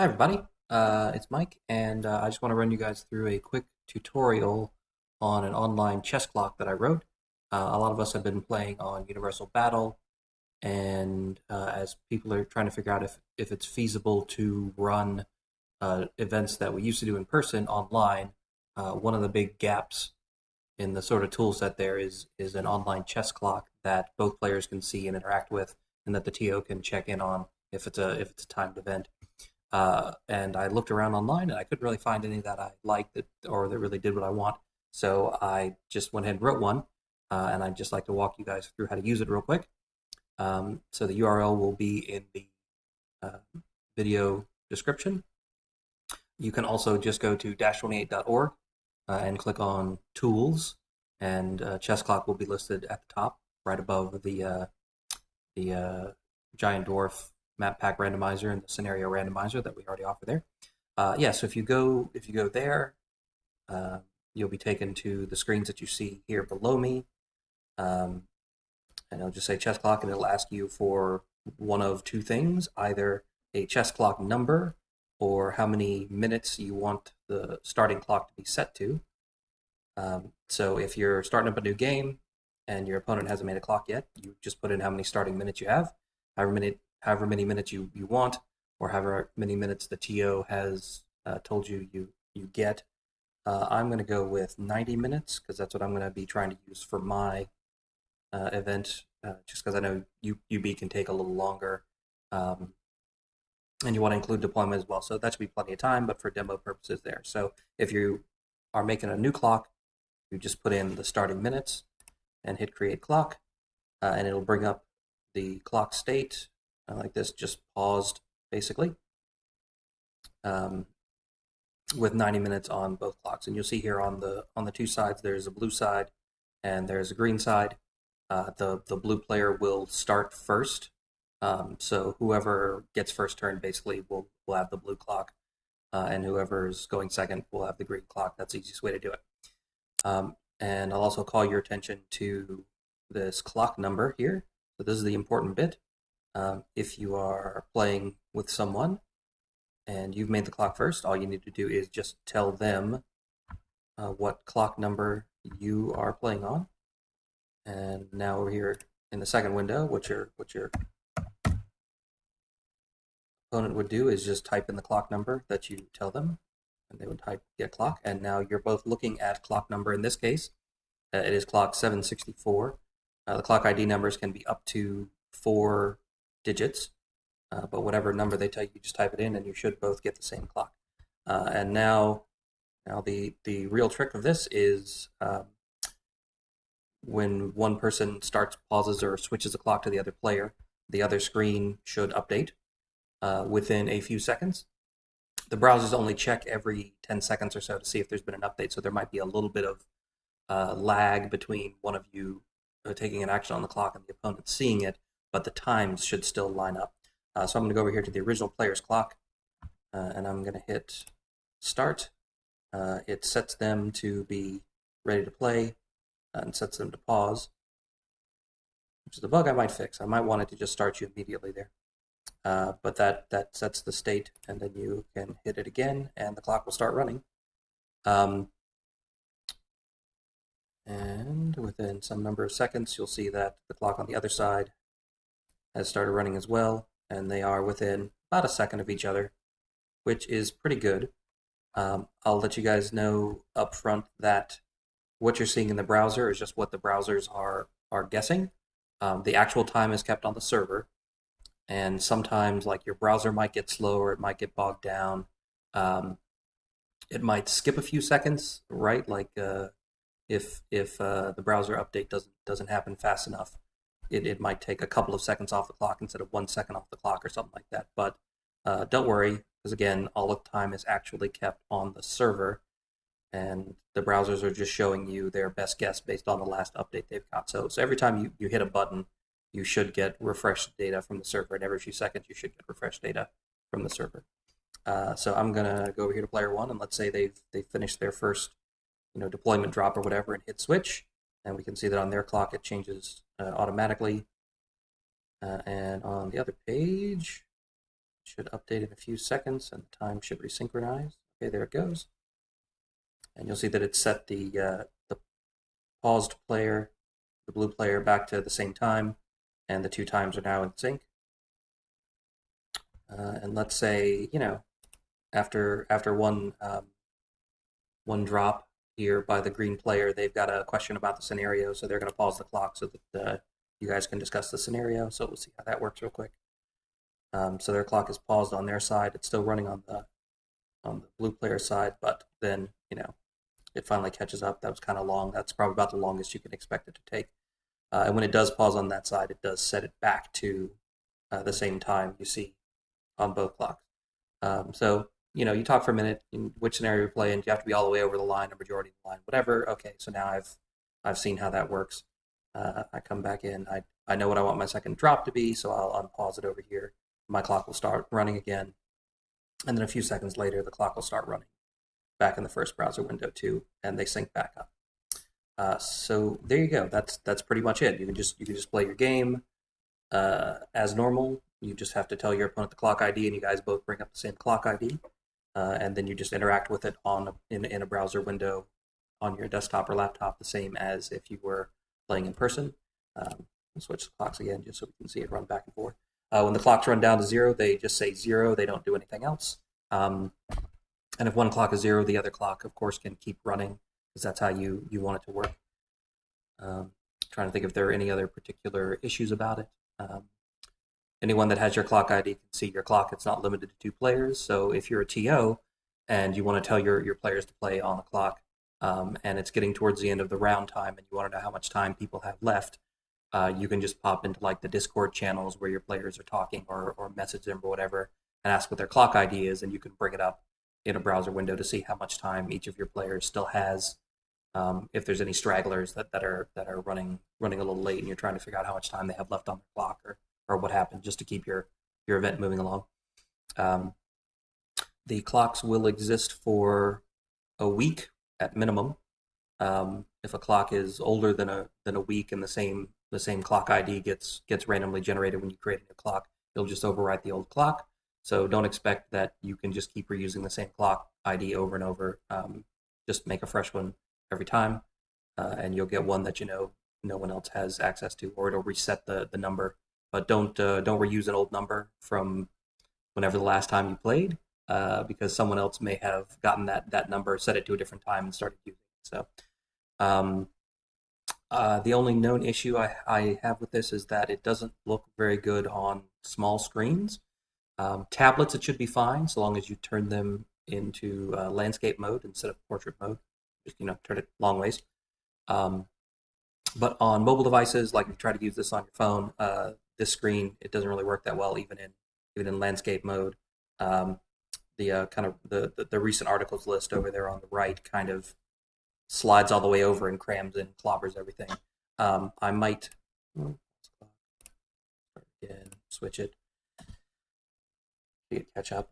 Hi everybody, it's Mike, and I just want to run you guys through a quick tutorial on an online chess clock that I wrote. A lot of us have been playing on Universal Battle, and as people are trying to figure out if it's feasible to run events that we used to do in person online, one of the big gaps in the sort of tool set there is an online chess clock that both players can see and interact with, and that the TO can check in on if it's a timed event. And I looked around online and I couldn't really find any that I liked or that really did what I want. So I just went ahead and wrote one, and I'd just like to walk you guys through how to use it real quick. So the URL will be in the uh, video description. You can also just go to dash28.org and click on Tools, and Chess Clock will be listed at the top, right above the Giant Dwarf map pack randomizer and the scenario randomizer that we already offer there. Yeah, so if you go there, uh, you'll be taken to the screens that you see here below me, um, and it'll just say chess clock, and it'll ask you for one of two things: either a chess clock number or how many minutes you want the starting clock to be set to. So if you're starting up a new game and your opponent hasn't made a clock yet, you just put in how many starting minutes you have, however many minutes you want, or however many minutes the TO has told you get. I'm going to go with 90 minutes because that's what I'm going to be trying to use for my event, just because I know UB can take a little longer, um, and you want to include deployment as well. So that should be plenty of time, but for demo purposes there. So if you are making a new clock, you just put in the starting minutes and hit create clock, and it'll bring up the clock state like this, just paused basically, um, with 90 minutes on both clocks. And you'll see here on the two sides, there's a blue side and there's a green side. The blue player will start first, so whoever gets first turn basically will have the blue clock, and whoever's going second will have the green clock. That's the easiest way to do it. And I'll also call your attention to this clock number here. So this is the important bit. If you are playing with someone and you've made the clock first, all you need to do is just tell them what clock number you are playing on. And now over here in the second window, what your opponent would do is just type in the clock number that you tell them, and they would type get clock. And now you're both looking at clock number. In this case, it is clock 764. The clock ID numbers can be up to 4 digits, but whatever number they tell you, you just type it in, and you should both get the same clock. And now the real trick of this is when one person starts, pauses, or switches the clock to the other player, the other screen should update within a few seconds. The browsers only check every 10 seconds or so to see if there's been an update, so there might be a little bit of lag between one of you taking an action on the clock and the opponent seeing it, but the times should still line up. So I'm going to go over here to the original player's clock, and I'm going to hit start. It sets them to be ready to play and sets them to pause, which is a bug I might fix. I might want it to just start you immediately there. But that sets the state, and then you can hit it again, and the clock will start running. And within some number of seconds, you'll see that the clock on the other side has started running as well, and they are within about a second of each other, which is pretty good. I'll let you guys know up front that what you're seeing in the browser is just what the browsers are guessing. The actual time is kept on the server, and sometimes like your browser might get slow or it might get bogged down. It might skip a few seconds, right? Like if the browser update doesn't happen fast enough, it might take a couple of seconds off the clock instead of 1 second off the clock or something like that. But don't worry, because again, all the time is actually kept on the server, and the browsers are just showing you their best guess based on the last update they've got. So every time you hit a button, you should get refreshed data from the server, and every few seconds you should get refreshed data from the server. So I'm gonna go over here to player one, and let's say they've finished their first deployment drop or whatever, and hit switch, and we can see that on their clock it changes automatically. And on the other page, Should update in a few seconds, and the time should resynchronize. Okay, there it goes. And you'll see that it's set the paused player, the blue player, back to the same time, and the two times are now in sync. And let's say, after one drop here by the green player, they've got a question about the scenario, so they're going to pause the clock so that you guys can discuss the scenario. So we'll see how that works real quick. So their clock is paused on their side. It's still running on the blue player side, but then it finally catches up. That was kind of long. That's probably about the longest you can expect it to take. And when it does pause on that side, it does set it back to the same time you see on both clocks. So you talk for a minute in which scenario you're playing. Do you have to be all the way over the line or majority of the line, whatever? Okay, so now I've seen how that works. I come back in. I know what I want my second drop to be, so I'll unpause it over here. My clock will start running again, and then a few seconds later, the clock will start running back in the first browser window too, and they sync back up. So there you go. That's pretty much it. You can just play your game as normal. You just have to tell your opponent the clock ID, and you guys both bring up the same clock ID, and then you just interact with it in a browser window on your desktop or laptop, the same as if you were playing in person. We'll switch the clocks again just so we can see it run back and forth. When the clocks run down to 0, they just say 0. They don't do anything else. And if one clock is 0, the other clock, of course, can keep running because that's how you want it to work. Trying to think if there are any other particular issues about it. Anyone that has your clock ID can see your clock. It's not limited to 2 players. So if you're a TO and you want to tell your players to play on the clock, and it's getting towards the end of the round time and you want to know how much time people have left, you can just pop into like the Discord channels where your players are talking or message them or whatever and ask what their clock ID is, and you can bring it up in a browser window to see how much time each of your players still has. If there's any stragglers that are running a little late and you're trying to figure out how much time they have left on their clock or what happened, just to keep your event moving along. The clocks will exist for a week at minimum. If a clock is older than a week and the same clock ID gets randomly generated when you create a new clock, it'll just overwrite the old clock. So don't expect that you can just keep reusing the same clock ID over and over. Just make a fresh one every time, and you'll get one that no one else has access to, or it'll reset the number. But don't reuse an old number from whenever the last time you played, because someone else may have gotten that number, set it to a different time, and started using it. So the only known issue I have with this is that it doesn't look very good on small screens. Tablets, it should be fine, so long as you turn them into landscape mode instead of portrait mode. Just turn it long ways. But on mobile devices, like if you try to use this on your phone, this screen, it doesn't really work that well, even in landscape mode. The kind of the recent articles list over there on the right kind of slides all the way over and crams and clobbers everything. I might again switch it to catch up.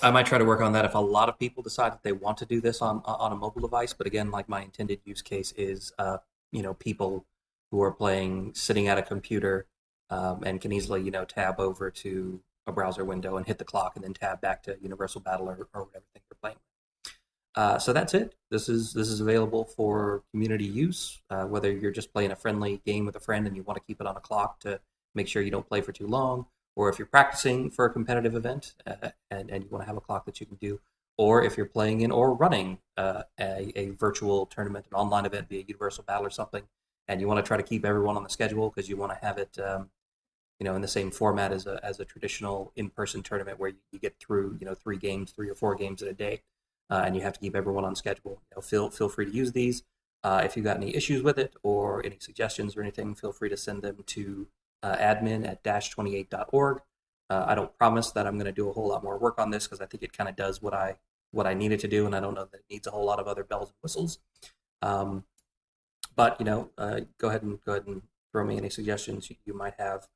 I might try to work on that if a lot of people decide that they want to do this on a mobile device. But again, like my intended use case is, people who are playing sitting at a computer and can easily, tab over to a browser window and hit the clock and then tab back to Universal Battle or whatever thing you're playing. So that's it. This is available for community use, whether you're just playing a friendly game with a friend and you want to keep it on a clock to make sure you don't play for too long, or if you're practicing for a competitive event and you want to have a clock that you can do, or if you're playing in or running a virtual tournament, an online event, be a Universal Battle or something, and you want to try to keep everyone on the schedule because you want to have it in the same format as a traditional in-person tournament where you get through 3 or 4 games in a day, and you have to keep everyone on schedule. Feel free to use these. If you've got any issues with it or any suggestions or anything, feel free to send them to admin@dash28.org. I don't promise that I'm going to do a whole lot more work on this because I think it kind of does what I need it to do, and I don't know that it needs a whole lot of other bells and whistles. But go ahead and throw me any suggestions you might have,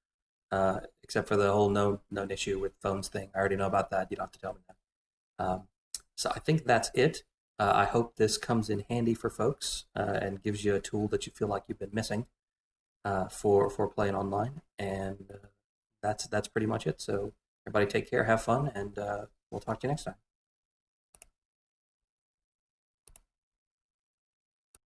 except for the whole known issue with phones thing. I already know about that. You don't have to tell me that. So I think that's it. I hope this comes in handy for folks and gives you a tool that you feel like you've been missing for playing online. And that's pretty much it. So everybody take care, have fun, and we'll talk to you next time.